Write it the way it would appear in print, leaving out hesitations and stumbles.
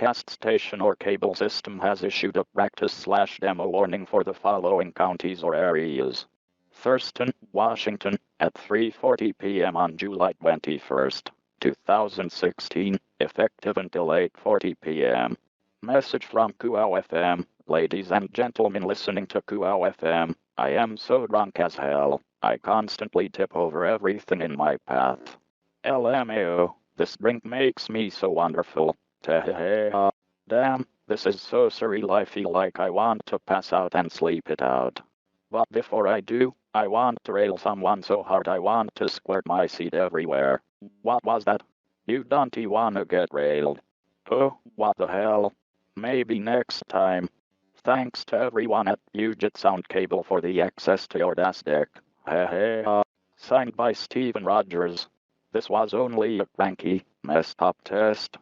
broadcast station or cable system has issued a practice/demo warning for the following counties or areas. Thurston, Washington, at 3:40 p.m. on July 21st, 2016, effective until 8:40 p.m. Message from Kuau FM. Ladies and gentlemen listening to Kuau FM, I am so drunk as hell. I constantly tip over everything in my path. LMAO, this drink makes me so wonderful. Tehehe. Damn, this is so surreal. I feel like I want to pass out and sleep it out. But before I do, I want to rail someone so hard I want to squirt my seed everywhere. What was that? You don't wanna get railed. Oh, what the hell? Maybe next time. Thanks to everyone at Puget Sound Cable for the access to your DAS deck. Hehe. Signed by Stephen Rogers. This was only a cranky, messed up test.